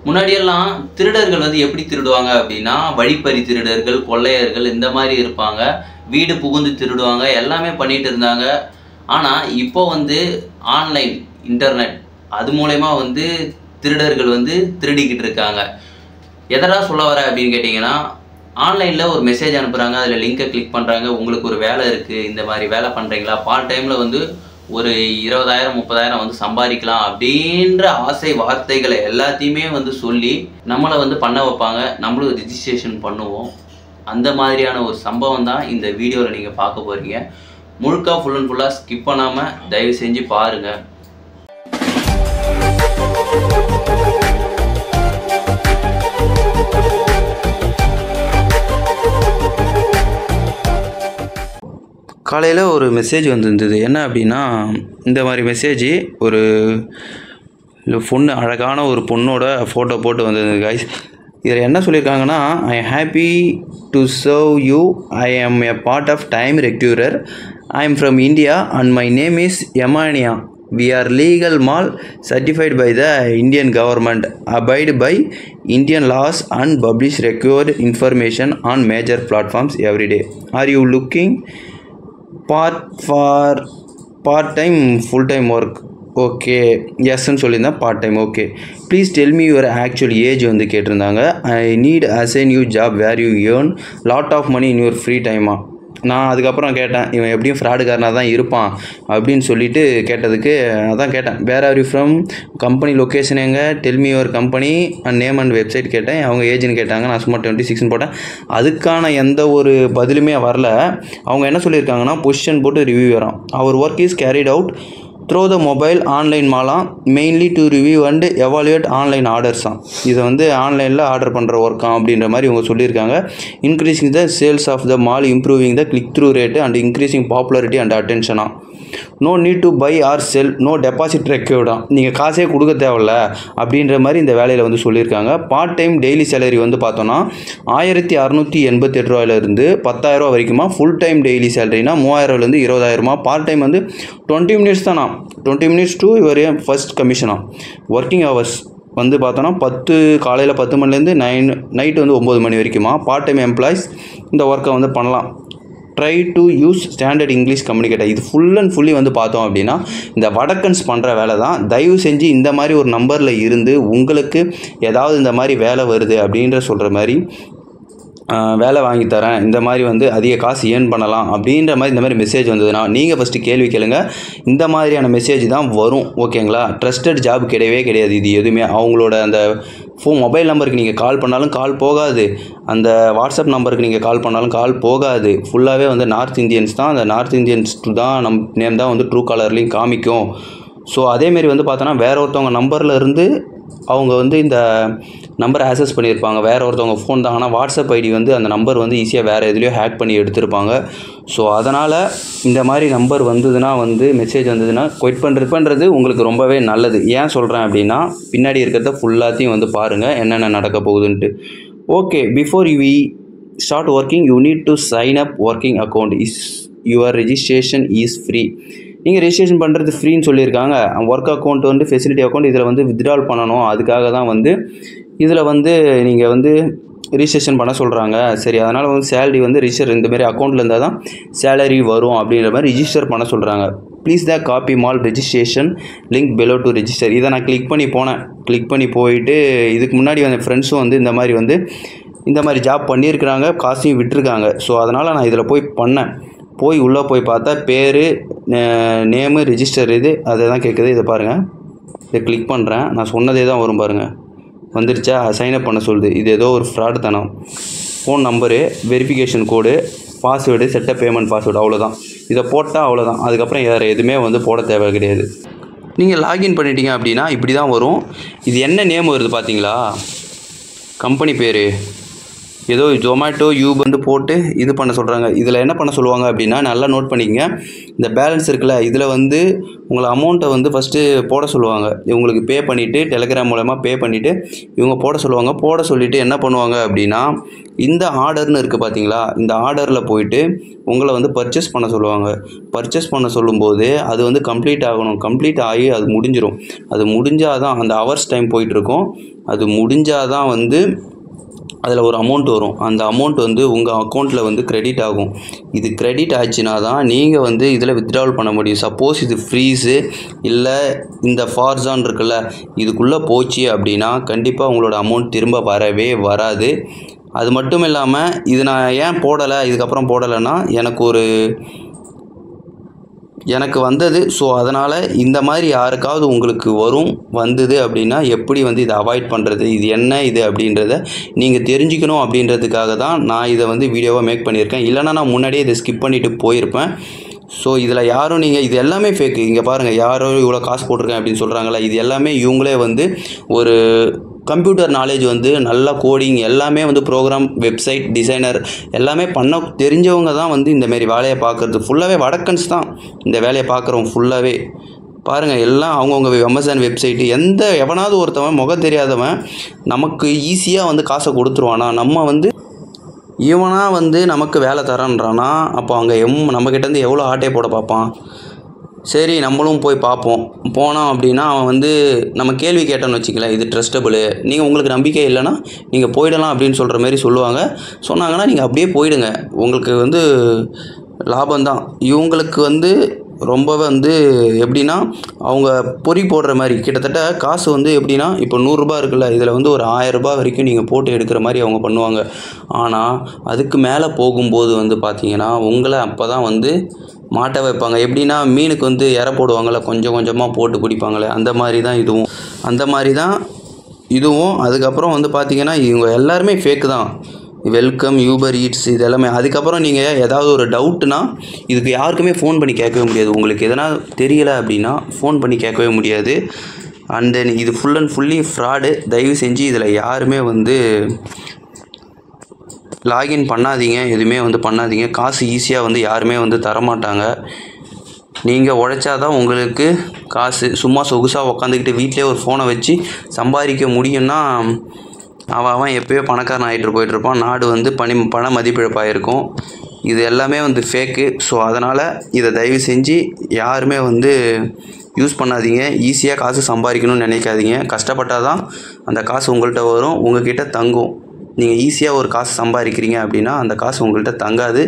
முன்னாடியெல்லாம் திருடர்கள் வந்து எப்படி திருடுவாங்க அப்படின்னா வழிப்பறி திருடர்கள், கொள்ளையர்கள் இந்த மாதிரி இருப்பாங்க. வீடு புகுந்து திருடுவாங்க, எல்லாமே பண்ணிட்டு இருந்தாங்க. ஆனால் இப்போ வந்து ஆன்லைன் இன்டர்நெட் அது மூலயமா வந்து திருடர்கள் வந்து திருடிக்கிட்டு இருக்காங்க. எதடா சொல்ல வர அப்படின்னு கேட்டிங்கன்னா, ஆன்லைனில் ஒரு மெசேஜ் அனுப்புகிறாங்க, அதில் லிங்கை கிளிக் பண்ணுறாங்க. உங்களுக்கு ஒரு வேலை இருக்குது, இந்த மாதிரி வேலை பண்ணுறீங்களா, பார்ட் டைமில் வந்து ஒரு 20,000 30,000 வந்து சம்பாதிக்கலாம் அப்படின்ற ஆசை வார்த்தைகளை எல்லாத்தையுமே வந்து சொல்லி நம்மளை வந்து பண்ண வைப்பாங்க. நம்மளும் ரிஜிஸ்ட்ரேஷன் பண்ணுவோம். அந்த மாதிரியான ஒரு சம்பவம் தான் இந்த வீடியோவில் நீங்கள் பார்க்க போகிறீங்க. முழுக்க ஃபுல் அண்ட் ஃபுல்லாக ஸ்கிப் பண்ணாமல் தயவு செஞ்சு பாருங்கள். காலையில் ஒரு மெசேஜ் வந்துருந்தது. என்ன அப்படின்னா, இந்த மாதிரி மெசேஜ் ஒரு பொண்ணு, அழகான ஒரு பொண்ணோட ஃபோட்டோ போட்டு வந்தது கைஸ். இதில் என்ன சொல்லியிருக்காங்கன்னா, I am happy to serve you, I am a part of time recruiter, I am from India and my name is எமானியா. We are legal mall certified by the Indian government, abide by Indian laws and publish required information on major platforms every day. Are you looking for part-time full-time work? Okay, எஸ்ன்னு சொல்லியிருந்தேன். Part time. Okay, please tell me your actual age வந்து கேட்டிருந்தாங்க. I need assign you job where you earn lot of money in your free டைமா. நான் அதுக்கப்புறம் கேட்டேன், இவன் எப்படியும் ஃப்ராடுக்காரனாக தான் இருப்பான் அப்படின்னு சொல்லிட்டு கேட்டதுக்கு அதான் கேட்டேன், where are you from, company location எங்கே, tell me your company and name and website கேட்டேன். அவங்க ஏஜ்னு கேட்டாங்க. நான் சும்மா 26ன்னு போட்டேன். அதுக்கான எந்த ஒரு பதிலுமே வரல. அவங்க என்ன சொல்லியிருக்காங்கன்னா, பொசிஷன் போட்டு ரிவ்யூ வரோம். Our work is carried out through the mobile online மாலாம் mainly to review and evaluate online ஆர்டர்ஸாம். இதை வந்து ஆன்லைனில் ஆர்டர் பண்ணுற ஒர்க்காம் அப்படின்ற மாதிரி இவங்க சொல்லியிருக்காங்க. Increasing the sales of the mall, improving the click through rate and increasing popularity and அட்டென்ஷனா. No need to buy or sell, no deposit ரெக்யூர்டாம். நீங்கள் காசே கொடுக்க தேவையில்ல அப்படின்ற மாதிரி இந்த வேலையில் வந்து சொல்லியிருக்காங்க. பார்ட் டைம் டெய்லி சேலரி வந்து பார்த்தோன்னா 1688 ரூபாயிலிருந்து 10,000 வரைக்குமா. ஃபுல் டைம் டெய்லி சேலரினா 3000லேருந்து 20,000. பார்ட் டைம் வந்து 20 மினிட்ஸ் தானா, 20 மினிட்ஸ் டு யுவர் ஃபர்ஸ்ட் கமிஷனா. ஒர்க்கிங் ஹவர்ஸ் வந்து பார்த்தோன்னா காலையில் 10 மணிலேருந்து நைட்டு வந்து 9 மணி வரைக்குமா. பார்ட் டைம் எம்ப்ளாயிஸ் இந்த ஒர்க்கை வந்து பண்ணலாம். Try to use standard English communicator. இது ஃபுல் அண்ட் ஃபுல்லி வந்து பார்த்தோம் அப்படின்னா இந்த வடக்கன்ஸ் பண்ணுற வேலை தான். தயவு செஞ்சு இந்த மாதிரி ஒரு நம்பரில் இருந்து உங்களுக்கு ஏதாவது இந்த மாதிரி வேலை வருது அப்படின்ற சொல்கிற மாதிரி வேலை வாங்கி தரேன், இந்த மாதிரி வந்து அதிக காசு ஏர்ன் பண்ணலாம் அப்படின்ற மாதிரி இந்த மாதிரி மெசேஜ் வந்ததுன்னா நீங்கள் ஃபஸ்ட்டு கேள்வி கேளுங்க. இந்த மாதிரியான மெசேஜ் தான் வரும். ஓகேங்களா? ட்ரஸ்டட் ஜாப் கிடையவே கிடையாது இது எதுவுமே. அவங்களோட அந்த மொபைல் நம்பருக்கு நீங்கள் கால் பண்ணாலும் கால் போகாது, அந்த வாட்ஸ்அப் நம்பருக்கு நீங்கள் கால் பண்ணாலும் கால் போகாது. ஃபுல்லாகவே வந்து நார்த் இந்தியன்ஸ் தான். அந்த நார்த் இந்தியன்ஸ் தான் நேம் தான் வந்து ட்ரூ காலர்லேயும் காமிக்கும். ஸோ அதேமாரி வந்து பார்த்தோன்னா வேற ஒருத்தவங்க நம்பரில் இருந்து அவங்க வந்து இந்த நம்பரை ஆக்சஸ் பண்ணியிருப்பாங்க. வேறு ஒருத்தவங்க ஃபோன் தான். ஆனால் வாட்ஸ்அப் ஐடி வந்து அந்த நம்பர் வந்து ஈஸியாக வேறு எதுலேயோ ஹேக் பண்ணி எடுத்திருப்பாங்க. ஸோ அதனால் இந்த மாதிரி நம்பர் வந்ததுன்னா வந்து மெசேஜ் வந்ததுன்னா குயிட் பண்ணுறது உங்களுக்கு ரொம்பவே நல்லது. ஏன் சொல்கிறேன் அப்படின்னா, பின்னாடி இருக்கிறத ஃபுல்லாத்தையும் வந்து பாருங்கள் என்னென்ன நடக்க போகுதுன்ட்டு. Okay, before you start working you need to sign up working account is your registration is free. நீங்கள் ரெஜிஸ்ட்ரேஷன் பண்ணுறது ஃப்ரீன்னு சொல்லியிருக்காங்க. ஒர்க் அக்கௌண்ட் வந்து ஃபெசிலிட்டி அக்கௌண்ட், இதில் வந்து வித்ட்ரால் பண்ணணும். அதுக்காக தான் வந்து இதில் வந்து நீங்கள் வந்து ரிஜிஸ்ட்ரேஷன் பண்ண சொல்கிறாங்க. சரி, அதனால் வந்து சேலரி வந்து ரிஜிஸ்டர் இந்தமாரி அக்கௌண்ட்டில் இருந்தால் தான் சேலரி வரும் அப்படின்ற மாதிரி ரிஜிஸ்டர் பண்ண சொல்கிறாங்க. Please the copy mall registration link below to register. இதை நான் கிளிக் பண்ணி போனேன். கிளிக் பண்ணி போயிட்டு இதுக்கு முன்னாடி வந்து ஃப்ரெண்ட்ஸும் வந்து இந்த மாதிரி ஜாப் பண்ணியிருக்கிறாங்க, காசையும் விட்டுருக்காங்க. ஸோ அதனால் நான் இதில் போய் பண்ணேன். உள்ளே போய் பார்த்தா பேர், நேமு, ரிஜிஸ்டர் இது அதை தான் கேட்குது. இதை பாருங்கள், இதை கிளிக் பண்ணுறேன். நான் சொன்னதே தான் வரும் பாருங்கள், வந்துருச்சா? சைன்அப் பண்ண சொல்லுது. இது ஏதோ ஒரு ஃப்ராடு தனம். Phone number, verification code, password, setup payment password, அவ்வளோதான். இதை போட்டால் அவ்வளோதான். அதுக்கப்புறம் வேறு எதுவுமே வந்து போட தேவை கிடையாது. நீங்கள் லாகின் பண்ணிட்டீங்க அப்படின்னா இப்படி தான் வரும். இது என்ன நேம் வருது பார்த்தீங்களா? கம்பெனி பேர் ஏதோ ஜொமேட்டோ யூப் வந்து போட்டு இது பண்ண சொல்கிறாங்க. இதில் என்ன பண்ண சொல்லுவாங்க அப்படின்னா, நல்லா நோட் பண்ணிக்கங்க. இந்த பேலன்ஸ் இருக்குல்ல, இதில் வந்து உங்களை அமௌண்ட்டை வந்து ஃபஸ்ட்டு போட சொல்லுவாங்க. இவங்களுக்கு பே பண்ணிவிட்டு டெலிகிராம் மூலமாக பே பண்ணிவிட்டு இவங்க போட சொல்லுவாங்க. போட சொல்லிவிட்டு என்ன பண்ணுவாங்க அப்படின்னா, இந்த ஆர்டர்னு இருக்குது பார்த்தீங்களா, இந்த ஆர்டரில் போயிட்டு உங்களை வந்து பர்ச்சேஸ் பண்ண சொல்லுவாங்க. பர்ச்சேஸ் பண்ண சொல்லும்போது அது வந்து கம்ப்ளீட் ஆகணும். கம்ப்ளீட் ஆகி அது முடிஞ்சிடும். அது முடிஞ்சால் தான் அந்த ஹவர்ஸ் டைம் போயிட்டுருக்கும். அது முடிஞ்சால் தான் வந்து அதில் ஒரு அமௌண்ட் வரும். அந்த அமௌண்ட் வந்து உங்கள் அக்கௌண்ட்டில் வந்து கிரெடிட் ஆகும். இது கிரெடிட் ஆச்சுன்னா தான் நீங்கள் வந்து இதில் வித்ட்ராவல் பண்ண முடியும். சப்போஸ் இது ஃப்ரீஸு இல்லை இந்த ஃபார்ஸான் இருக்குல்ல, இதுக்குள்ளே போச்சு அப்படின்னா கண்டிப்பாக உங்களோட அமௌண்ட் திரும்ப வரவே வராது. அது மட்டும் இல்லாமல் இது நான் ஏன் போடலை, இதுக்கப்புறம் போடலைன்னா எனக்கு வந்தது. ஸோ அதனால் இந்த மாதிரி யாருக்காவது உங்களுக்கு வந்தது அப்படின்னா எப்படி வந்து இதை அவாய்ட் பண்ணுறது, இது என்ன இது அப்படின்றத நீங்கள் தெரிஞ்சுக்கணும் அப்படின்றதுக்காக தான் நான் இதை வந்து வீடியோவாக மேக் பண்ணியிருக்கேன். இல்லைனா நான் முன்னாடியே இதை ஸ்கிப் பண்ணிவிட்டு போயிருப்பேன். ஸோ இதில் யாரும் நீங்கள் இது எல்லாமே ஃபேக்கு. இங்கே பாருங்கள், யாரோ இவ்வளோ காசு போட்டிருக்கேன் அப்படின்னு சொல்கிறாங்களா, இது எல்லாமே இவங்களே வந்து ஒரு கம்ப்யூட்டர் நாலேஜ் வந்து நல்லா கோடிங் எல்லாமே வந்து ப்ரோக்ராம் வெப்சைட் டிசைனர் எல்லாமே பண்ண தெரிஞ்சவங்க தான் வந்து இந்தமாரி வேலையை பார்க்குறது. ஃபுல்லாகவே வடக்கன்ஸ் தான் இந்த வேலையை பார்க்குறவங்க ஃபுல்லாகவே. பாருங்கள், எல்லாம் அவங்கவுங்க அமேசான் வெப்சைட்டு எவனாவது ஒருத்தவன் முகம் தெரியாதவன் நமக்கு ஈஸியாக வந்து காசை கொடுத்துருவானா, நம்ம வந்து இவனா வந்து நமக்கு வேலை தரான்றானா, அப்போ அங்கே நம்மக்கிட்டேருந்து எவ்வளோ ஆட்டே போட பார்ப்பான். சரி, நம்மளும் போய் பார்ப்போம். போனோம் அப்படின்னா அவன் வந்து நம்ம கேள்வி கேட்டோன்னு வச்சுக்கலேன், இது ட்ரஸ்டபுளு, நீங்கள் உங்களுக்கு நம்பிக்கை இல்லைன்னா நீங்கள் போயிடலாம் அப்படின்னு சொல்கிற மாதிரி சொல்லுவாங்க. சொன்னாங்கன்னா நீங்கள் அப்படியே போயிடுங்க, உங்களுக்கு வந்து லாபம்தான். இவங்களுக்கு வந்து ரொம்பவே வந்து எப்படின்னா, அவங்க பொறி போடுற மாதிரி கிட்டத்தட்ட காசு வந்து எப்படின்னா, இப்போ 100 ரூபா இருக்குல்ல, இதில் வந்து ஒரு 1000 ரூபா வரைக்கும் நீங்கள் போட்டு எடுக்கிற மாதிரி அவங்க பண்ணுவாங்க. ஆனால் அதுக்கு மேலே போகும்போது வந்து பார்த்தீங்கன்னா உங்களை அப்போ தான் வந்து மாட்ட வைப்பாங்க. எப்படின்னா, மீனுக்கு வந்து இரை போடுவாங்கள்ல, கொஞ்சம் கொஞ்சமாக போட்டு பிடிப்பாங்களே, அந்த மாதிரி தான் இதுவும். அதுக்கப்புறம் வந்து பார்த்தீங்கன்னா இவங்க எல்லாருமே ஃபேக்கு தான். வெல்கம், யூபர் ஈட்ஸ் இது எல்லாமே. அதுக்கப்புறம் நீங்கள் ஏதாவது ஒரு டவுட்னா இதுக்கு யாருக்குமே ஃபோன் பண்ணி கேட்கவே முடியாது. உங்களுக்கு எதனா தெரியலை அப்படின்னா ஃபோன் பண்ணி கேட்கவே முடியாது. அண்ட் தென் இது ஃபுல் அண்ட் ஃபுல்லி ஃப்ராடு. தயவு செஞ்சு இதில் யாருமே வந்து லாகின் பண்ணாதீங்க, எதுவுமே வந்து பண்ணாதீங்க. காசு ஈஸியாக வந்து யாருமே வந்து தரமாட்டாங்க. நீங்கள் உழைச்சாதான் உங்களுக்கு காசு. சும்மா சொகுசாக உக்காந்துக்கிட்டு வீட்டிலே ஒரு ஃபோனை வச்சு சம்பாதிக்க முடியும்னா அவன் எப்போயோ பணக்காரன் ஆகிட்டு போயிட்டுருப்பான். நாடு வந்து பண மதிப்பிழப்பாயிருக்கும். இது எல்லாமே வந்து ஃபேக்கு. ஸோ அதனால் இதை தயவு செஞ்சு யாருமே வந்து யூஸ் பண்ணாதீங்க. ஈஸியாக காசு சம்பாதிக்கணும்னு நினைக்காதீங்க. கஷ்டப்பட்டால் தான் அந்த காசு உங்கள்கிட்ட வரும், உங்கள்கிட்ட தங்கும். நீங்கள் ஈஸியாக ஒரு காசு சம்பாதிக்கிறீங்க அப்படின்னா அந்த காசு உங்கள்கிட்ட தங்காது,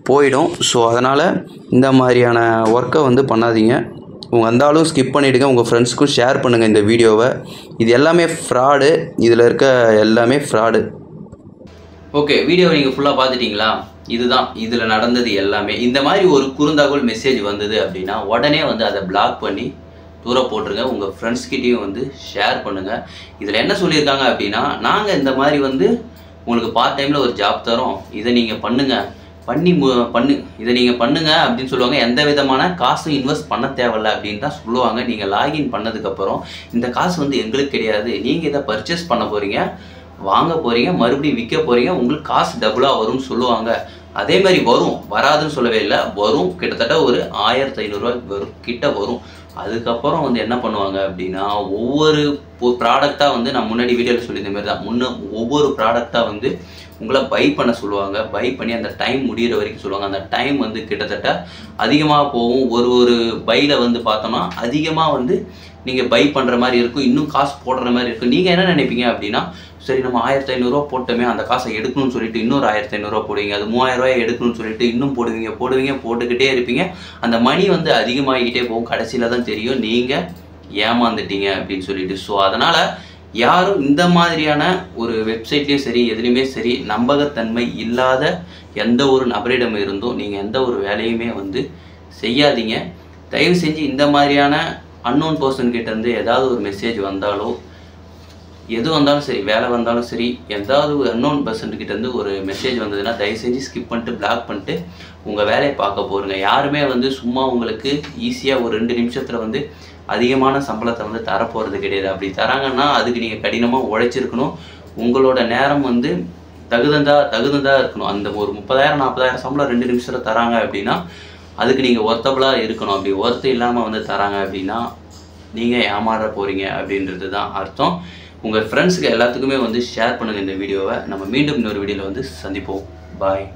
போயிடும். ஸோ அதனால் இந்த மாதிரியான ஒர்க்கை வந்து பண்ணாதீங்க. வந்தாலும் ஸ்கிப் பண்ணிவிடுங்க. உங்கள் ஃப்ரெண்ட்ஸ்க்கும் ஷேர் பண்ணுங்கள் இந்த வீடியோவை. இது எல்லாமே ஃப்ராடு. இதில் இருக்க எல்லாமே ஃப்ராடு. ஓகே, வீடியோவை நீங்கள் ஃபுல்லாக பார்த்துட்டிங்களா? இதுதான் இதில் நடந்தது எல்லாமே. இந்த மாதிரி ஒரு குறுந்தகவல் மெசேஜ் வந்தது அப்படின்னா உடனே வந்து அதை பிளாக் பண்ணி தூர போட்டுருங்க. உங்கள் ஃப்ரெண்ட்ஸ்கிட்டையும் வந்து ஷேர் பண்ணுங்கள். இதில் என்ன சொல்லியிருக்காங்க அப்படின்னா, நாங்கள் இந்த மாதிரி வந்து உங்களுக்கு பார்ட் டைமில் ஒரு ஜாப் தரோம், இதை நீங்கள் பண்ணுங்கள், இதை நீங்கள் பண்ணுங்கள் அப்படின்னு சொல்லுவாங்க. எந்த விதமான காசும் இன்வெஸ்ட் பண்ண தேவையில்ல அப்படின்னு தான் சொல்லுவாங்க. நீங்கள் லாகின் பண்ணதுக்கப்புறம் இந்த காசு வந்து எங்களுக்கு கிடையாது, நீங்கள் இதை பர்ச்சேஸ் பண்ண போகிறீங்க, வாங்க போகிறீங்க, மறுபடியும் விற்க போகிறீங்க, உங்களுக்கு காசு டபுளாக வரும்னு சொல்லுவாங்க. அதே மாதிரி வரும், வராதுன்னு சொல்லவே இல்லை, வரும். கிட்டத்தட்ட ஒரு 1500 ரூபா கிட்ட வரும். அதுக்கப்புறம் வந்து என்ன பண்ணுவாங்க அப்படின்னா, ஒவ்வொரு ப்ராடக்டாக வந்து நான் முன்னாடி வீடியோவில் சொல்லியிருந்த மாதிரி தான் ஒவ்வொரு ப்ராடக்டாக வந்து உங்களை பை பண்ண சொல்லுவாங்க. பை பண்ணி அந்த டைம் முடிகிற வரைக்கும் சொல்லுவாங்க. அந்த டைம் வந்து கிட்டத்தட்ட அதிகமாக போகும். ஒரு பையில் வந்து பார்த்தோம்னா அதிகமாக வந்து நீங்கள் பை பண்ணுற மாதிரி இருக்கும், இன்னும் காசு போடுற மாதிரி இருக்கும். நீங்கள் என்ன நினைப்பீங்க அப்படின்னா, சரி நம்ம 1500 ரூபா போட்டோமே, அந்த காசை எடுக்கணும்னு சொல்லிட்டு இன்னொரு 1500 ரூபா போடுவீங்க. அது 3000 ரூபாய் எடுக்கணும்னு சொல்லிட்டு இன்னும் போட்டுக்கிட்டே இருப்பீங்க. அந்த மணி வந்து அதிகமாகிக்கிட்டே போகும். கடைசியில் தான் தெரியும் நீங்கள் ஏமாந்துட்டீங்க அப்படின்னு சொல்லிட்டு. ஸோ அதனால் யாரும் இந்த மாதிரியான ஒரு வெப்சைட்லேயும் சரி எதுலேயுமே சரி நம்பகத்தன்மை இல்லாத எந்த ஒரு நபரிடம் இருந்தும் நீங்கள் எந்த ஒரு வேலையுமே வந்து செய்யாதீங்க. தயவு செஞ்சு இந்த மாதிரியான அன்னோன் பர்சன் கிட்டேருந்து ஏதாவது ஒரு மெசேஜ் வந்தாலோ, எது வந்தாலும் சரி, வேலை வந்தாலும் சரி, ஏதாவது ஒரு அன்னோன் பர்சன்கிட்டேருந்து ஒரு மெசேஜ் வந்ததுன்னா தயவு செஞ்சு ஸ்கிப் பண்ணிட்டு பிளாக் பண்ணிட்டு உங்கள் வேலையை பார்க்க போகிறங்க. யாருமே வந்து சும்மா உங்களுக்கு ஈஸியாக ஒரு 2 நிமிஷத்தில் வந்து அதிகமான சம்பளத்தை வந்து தரப்போகிறது கிடையாது. அப்படி தராங்கன்னா அதுக்கு நீங்கள் கடினமாக உழைச்சிருக்கணும். உங்களோட நேரம் வந்து தகுந்ததாக இருக்கணும். அந்த ஒரு 30,000 40,000 சம்பளம் 2 நிமிஷத்தில் தராங்க அப்படின்னா அதுக்கு நீங்கள் ஒர்த்தபுளாக இருக்கணும். அப்படி ஒர்த்து இல்லாமல் வந்து தராங்க அப்படின்னா நீங்கள் ஏமாற போகிறீங்க அப்படின்றது தான் அர்த்தம். உங்கள் ஃப்ரெண்ட்ஸுக்கு எல்லாத்துக்குமே வந்து ஷேர் பண்ணுங்கள் இந்த வீடியோவை. நம்ம மீண்டும் இன்னொரு வீடியோவில் வந்து சந்திப்போம். பாய்.